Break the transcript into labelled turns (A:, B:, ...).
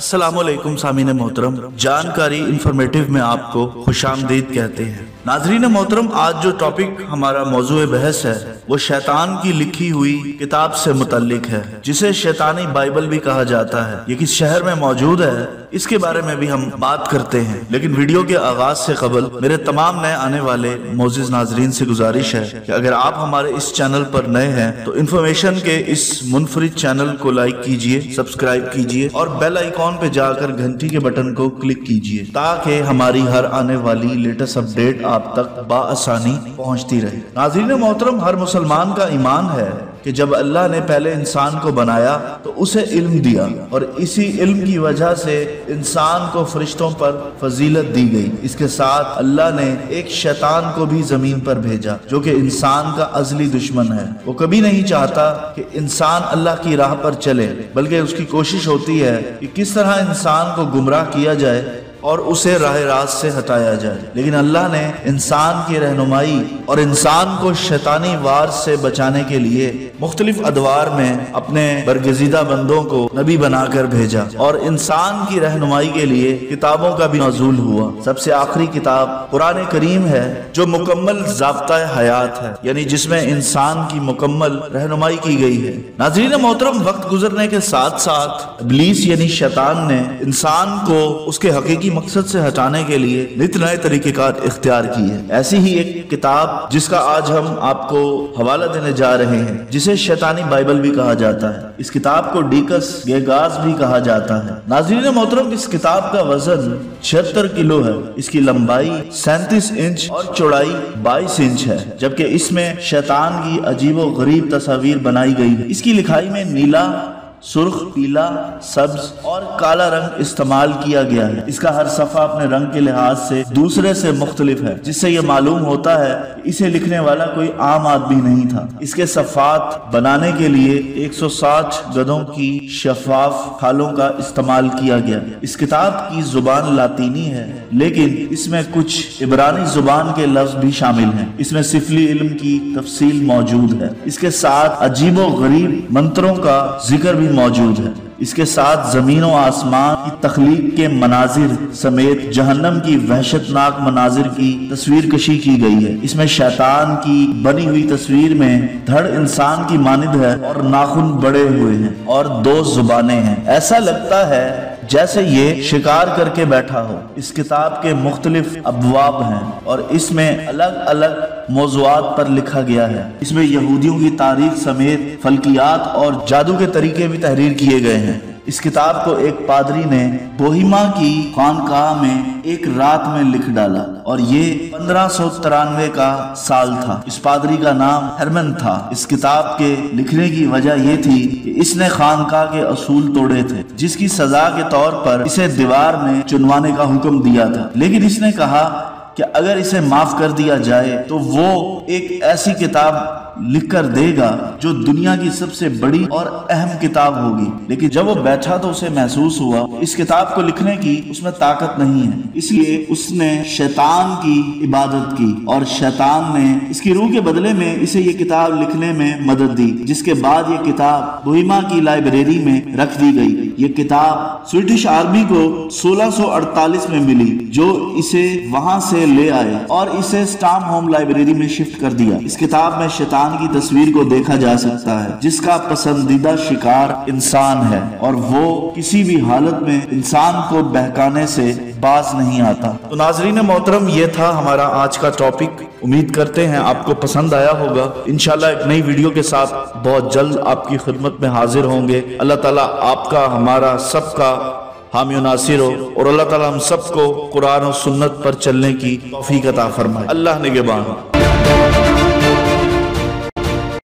A: अस्सलाम वालेकुम सामीन मोहतरम, जानकारी इंफॉर्मेटिव में आपको खुशामदीद कहते हैं। नाज़रीन मोहतरम, आज जो टॉपिक हमारा मौजूए बहस है वो शैतान की लिखी हुई किताब से मुतल्लिक है, जिसे शैतानी बाइबल भी कहा जाता है। ये किस शहर में मौजूद है इसके बारे में भी हम बात करते हैं, लेकिन वीडियो के आगाज से कबल मेरे तमाम नए आने वाले मोअज़्ज़िज़ नाज़रीन से गुजारिश है कि अगर आप हमारे इस चैनल पर नए हैं तो इन्फॉर्मेशन के इस मुनफरिद चैनल को लाइक कीजिए, सब्सक्राइब कीजिए और बेल आइकॉन पे जाकर घंटी के बटन को क्लिक कीजिए ताकि हमारी हर आने वाली लेटेस्ट अपडेट आप तक बाआसानी पहुंचती रहे। नाज़रीन मोहतरम, हर मुसलमान का ईमान है कि जब अल्लाह ने पहले इंसान को बनाया तो उसे इल्म दिया और इसी इल्म की वजह से इंसान को फरिश्तों पर फजीलत दी गई। इसके साथ अल्लाह ने एक शैतान को भी जमीन पर भेजा जो कि इंसान का अज़ली दुश्मन है। वो कभी नहीं चाहता कि इंसान अल्लाह की राह पर चले, बल्कि उसकी कोशिश होती है कि किस तरह इंसान को गुमराह किया जाए और उसे राह रास्त से हटाया जाए। लेकिन अल्लाह ने इंसान की रहनुमाई और इंसान को शैतानी वार से बचाने के लिए मुख्तलिफ अदवार में अपने बरगज़ीदा बंदों को नबी बनाकर भेजा और इंसान की रहनुमाई के लिए किताबों का भी नज़ूल हुआ। सबसे आखिरी किताब कुरान करीम है जो मुकम्मल ज़ाब्ता हयात है, यानी जिसमें इंसान की मुकम्मल रहनुमाई की गई है। नाज़रीन मोहतरम, वक्त गुजरने के साथ साथ इब्लीस यानी शैतान ने इंसान को उसके हकीकी मकसद से हटाने के लिए नित नए तरीक़ेकार इख्तियार किए। ऐसी ही एक किताब जिसका आज हम आपको हवाला देने जा रहे हैं, जिसे शैतानी बाइबल भी कहा जाता है। इस किताब को डीकस गेगास भी कहा जाता है। नाज़रीन मोहतरम, इस किताब का वजन 76 किलो है, इसकी लंबाई 37 इंच और चौड़ाई 22 इंच है, जबकि इसमें शैतान की अजीबो गरीब तस्वीर बनाई गई है। इसकी लिखाई में नीला, सुर्ख, पीला, सब्ज और काला रंग इस्तेमाल किया गया है। इसका हर सफ़ा अपने रंग के लिहाज से दूसरे से मुख्तलिफ है, जिससे यह मालूम होता है कि इसे लिखने वाला कोई आम आदमी नहीं था। इसके सफ़ात बनाने के लिए 160 गधों की शफाफ खालों का इस्तेमाल किया गया। इस किताब की जुबान लातीनी है, लेकिन इसमें कुछ इब्रानी जुबान के लफ्ज भी शामिल हैं। इसमें सिफली इल्म की तफसील मौजूद है। इसके साथ अजीबो गरीब मंत्रों का जिक्र भी मौजूद है। इसके साथ जमीन और आसमान की तख्लीक के मनाजिर समेत जहन्नम की वहशतनाक मनाजिर की तस्वीर कशी की गई है। इसमें शैतान की बनी हुई तस्वीर में धड़ इंसान की मानिद है और नाखून बड़े हुए हैं और 2 जुबानें हैं। ऐसा लगता है जैसे ये शिकार करके बैठा हो। इस किताब के मुख्तलिफ अबवाब हैं और इसमें अलग अलग मौज़ूआत पर लिखा गया है। इसमें यहूदियों की तारीख समेत फल्कियात और जादू के तरीके भी तहरीर किए गए हैं। इस किताब को एक पादरी ने बोहिमा की खानकाह में एक रात में लिख डाला और ये 1593 का साल था। इस पादरी का नाम हरमन था। इस किताब के लिखने की वजह यह थी कि इसने खानकाह के असूल तोड़े थे, जिसकी सजा के तौर पर इसे दीवार में चुनवाने का हुक्म दिया था। लेकिन इसने कहा कि अगर इसे माफ कर दिया जाए तो वो एक ऐसी किताब लिख कर देगा जो दुनिया की सबसे बड़ी और अहम किताब होगी। लेकिन जब वो बैठा तो उसे महसूस हुआ इस किताब को लिखने की उसमें ताकत नहीं है, इसलिए उसने शैतान की इबादत की और शैतान ने इसकी रूह के बदले में इसे ये किताब लिखने में मदद दी, जिसके बाद ये किताब बोहिमा की लाइब्रेरी में रख दी गई। ये किताब स्वीडिश आर्मी को 1648 में मिली, जो इसे वहां से ले आए और इसे स्टाम होम लाइब्रेरी में शिफ्ट कर दिया। इस किताब में शैतान की तस्वीर को देखा जा सकता है, जिसका पसंदीदा शिकार इंसान है और वो किसी भी हालत में इंसान को बहकाने से बाज नहीं आता। तो नाज़रीन मोहतरम, ये था हमारा आज का टॉपिक। उम्मीद करते हैं आपको पसंद आया होगा। इंशाल्लाह एक नई वीडियो के साथ बहुत जल्द आपकी खिदमत में हाजिर होंगे। अल्लाह ताला आपका, हमारा, सबका हामी नासिर हो और अल्लाह ताला हम सबको कुरान और सुन्नत पर चलने की तौफीक अता फरमाए। अल्लाह निगहबान।